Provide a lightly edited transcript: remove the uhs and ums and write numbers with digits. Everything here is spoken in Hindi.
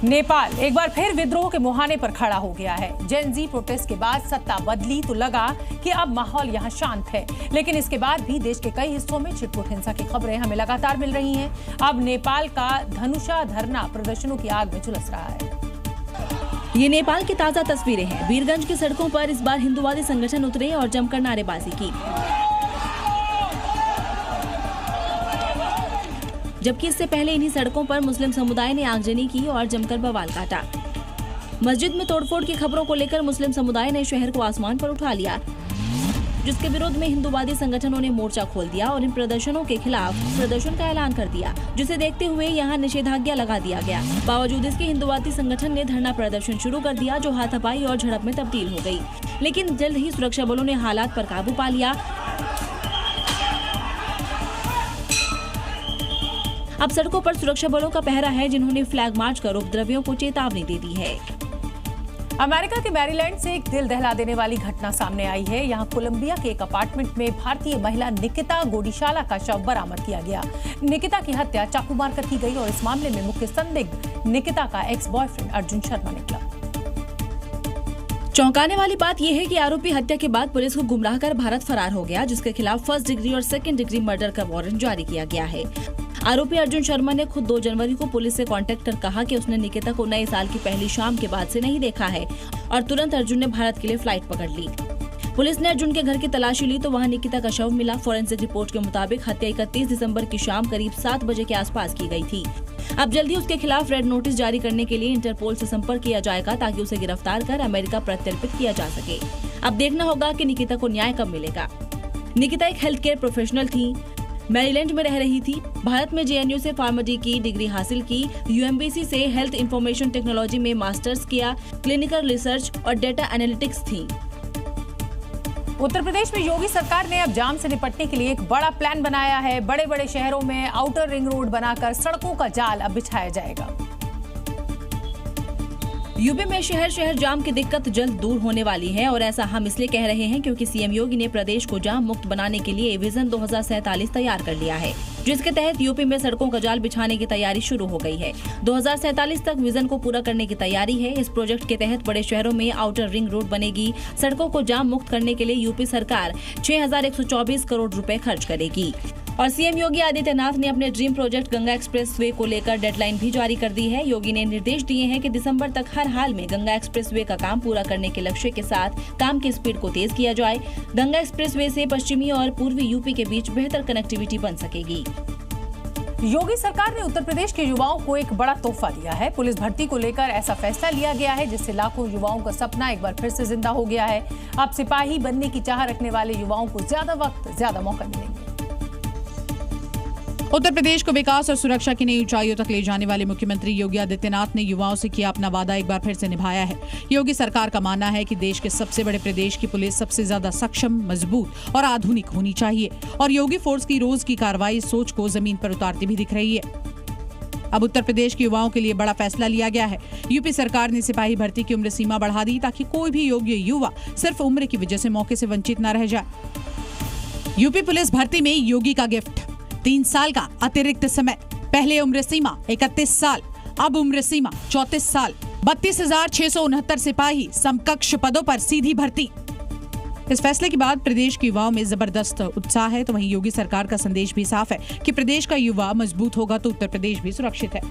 नेपाल एक बार फिर विद्रोह के मुहाने पर खड़ा हो गया है। जेन जी प्रोटेस्ट के बाद सत्ता बदली तो लगा कि अब माहौल यहां शांत है, लेकिन इसके बाद भी देश के कई हिस्सों में छिटपुट हिंसा की खबरें हमें लगातार मिल रही हैं। अब नेपाल का धनुषा धरना प्रदर्शनों की आग में झुलस रहा है। ये नेपाल की ताजा तस्वीरें हैं। वीरगंज की सड़कों पर इस बार हिंदुवादी संगठन उतरे और जमकर नारेबाजी की, जबकि इससे पहले इन्हीं सड़कों पर मुस्लिम समुदाय ने आगजनी की और जमकर बवाल काटा। मस्जिद में तोड़फोड़ की खबरों को लेकर मुस्लिम समुदाय ने शहर को आसमान पर उठा लिया, जिसके विरोध में हिंदुवादी संगठनों ने मोर्चा खोल दिया और इन प्रदर्शनों के खिलाफ प्रदर्शन का ऐलान कर दिया, जिसे देखते हुए यहाँ निषेधाज्ञा लगा दिया गया। बावजूद इसके हिंदुवादी संगठन ने धरना प्रदर्शन शुरू कर दिया, जो हाथापाई और झड़प में तब्दील हो गई। लेकिन जल्द ही सुरक्षा बलों ने हालात पर काबू पा लिया। अब सड़कों पर सुरक्षा बलों का पहरा है, जिन्होंने फ्लैग मार्च कर उपद्रवियों को चेतावनी दे दी है। अमेरिका के मैरीलैंड से एक दिल दहला देने वाली घटना सामने आई है। यहाँ कोलंबिया के एक अपार्टमेंट में भारतीय महिला निकिता गोडिशाला का शव बरामद किया गया। निकिता की हत्या चाकू मारकर की गई और इस मामले में मुख्य संदिग्ध निकिता का एक्स बॉयफ्रेंड अर्जुन शर्मा निकला। चौंकाने वाली बात यह है कि आरोपी हत्या के बाद पुलिस को गुमराह कर भारत फरार हो गया, जिसके खिलाफ फर्स्ट डिग्री और सेकंड डिग्री मर्डर का वारंट जारी किया गया है। आरोपी अर्जुन शर्मा ने खुद 2 जनवरी को पुलिस से कांटेक्ट कर कहा कि उसने निकिता को नए साल की पहली शाम के बाद से नहीं देखा है और तुरंत अर्जुन ने भारत के लिए फ्लाइट पकड़ ली। पुलिस ने अर्जुन के घर की तलाशी ली तो वहां निकिता का शव मिला। फोरेंसिक रिपोर्ट के मुताबिक हत्या 31 दिसंबर की शाम करीब 7 बजे के आसपास की गई थी। अब जल्दी उसके खिलाफ रेड नोटिस जारी करने के लिए इंटरपोल से संपर्क किया जाएगा, ताकि उसे गिरफ्तार कर अमेरिका प्रत्यर्पित किया जा सके। अब देखना होगा कि निकिता को न्याय कब मिलेगा। निकिता एक हेल्थ केयर प्रोफेशनल थी, मैरीलैंड में रह रही थी। भारत में जेएनयू से फार्मेसी की डिग्री हासिल की, यूएमबीसी से हेल्थ इंफॉर्मेशन टेक्नोलॉजी में मास्टर्स किया, क्लिनिकल रिसर्च और डेटा एनालिटिक्स थी। उत्तर प्रदेश में योगी सरकार ने अब जाम से निपटने के लिए एक बड़ा प्लान बनाया है। बड़े बड़े शहरों में आउटर रिंग रोड बनाकर सड़कों का जाल अब बिछाया जाएगा। यूपी में शहर शहर जाम की दिक्कत जल्द दूर होने वाली है, और ऐसा हम इसलिए कह रहे हैं क्योंकि सीएम योगी ने प्रदेश को जाम मुक्त बनाने के लिए विजन 2047 तैयार कर लिया है, जिसके तहत यूपी में सड़कों का जाल बिछाने की तैयारी शुरू हो गई है। 2047 तक विजन को पूरा करने की तैयारी है। इस प्रोजेक्ट के तहत बड़े शहरों में आउटर रिंग रोड बनेगी। सड़कों को जाम मुक्त करने के लिए यूपी सरकार 6124 करोड़ रुपए खर्च करेगी। और सीएम योगी आदित्यनाथ ने अपने dream project Ganga express way को लेकर डेडलाइन भी जारी कर दी है। योगी ने निर्देश दिए हैं कि दिसंबर तक हर हाल में गंगा एक्सप्रेस वे का काम पूरा करने के लक्ष्य के साथ काम की स्पीड को तेज किया जाए। गंगा एक्सप्रेस वे से पश्चिमी और पूर्वी यूपी के बीच बेहतर कनेक्टिविटी बन सकेगी। योगी सरकार ने उत्तर प्रदेश के युवाओं को एक बड़ा तोहफा दिया है। पुलिस भर्ती को लेकर ऐसा फैसला लिया गया है, जिससे लाखों युवाओं का सपना एक बार फिर से जिंदा हो गया है। अब सिपाही बनने की चाह रखने वाले युवाओं को ज्यादा वक्त, ज्यादा मौका मिलेंगे। उत्तर प्रदेश को विकास और सुरक्षा की नई ऊंचाइयों तक ले जाने वाले मुख्यमंत्री योगी आदित्यनाथ ने युवाओं से किया अपना वादा एक बार फिर से निभाया है। योगी सरकार का मानना है कि देश के सबसे बड़े प्रदेश की पुलिस सबसे ज्यादा सक्षम, मजबूत और आधुनिक होनी चाहिए, और योगी फोर्स की रोज की कार्रवाई सोच को जमीन पर उतारती भी दिख रही है। अब उत्तर प्रदेश के युवाओं के लिए बड़ा फैसला लिया गया है। यूपी सरकार ने सिपाही भर्ती की उम्र सीमा बढ़ा दी, ताकि कोई भी योग्य युवा सिर्फ उम्र की वजह से मौके से वंचित न रह जाए। यूपी पुलिस भर्ती में योगी का गिफ्ट 3 साल का अतिरिक्त समय। पहले उम्र सीमा 31 साल, अब उम्र सीमा 34 साल। 32,669 सिपाही समकक्ष पदों पर सीधी भर्ती। इस फैसले के बाद प्रदेश के युवाओं में जबरदस्त उत्साह है। तो वहीं योगी सरकार का संदेश भी साफ है कि प्रदेश का युवा मजबूत होगा तो उत्तर प्रदेश भी सुरक्षित है।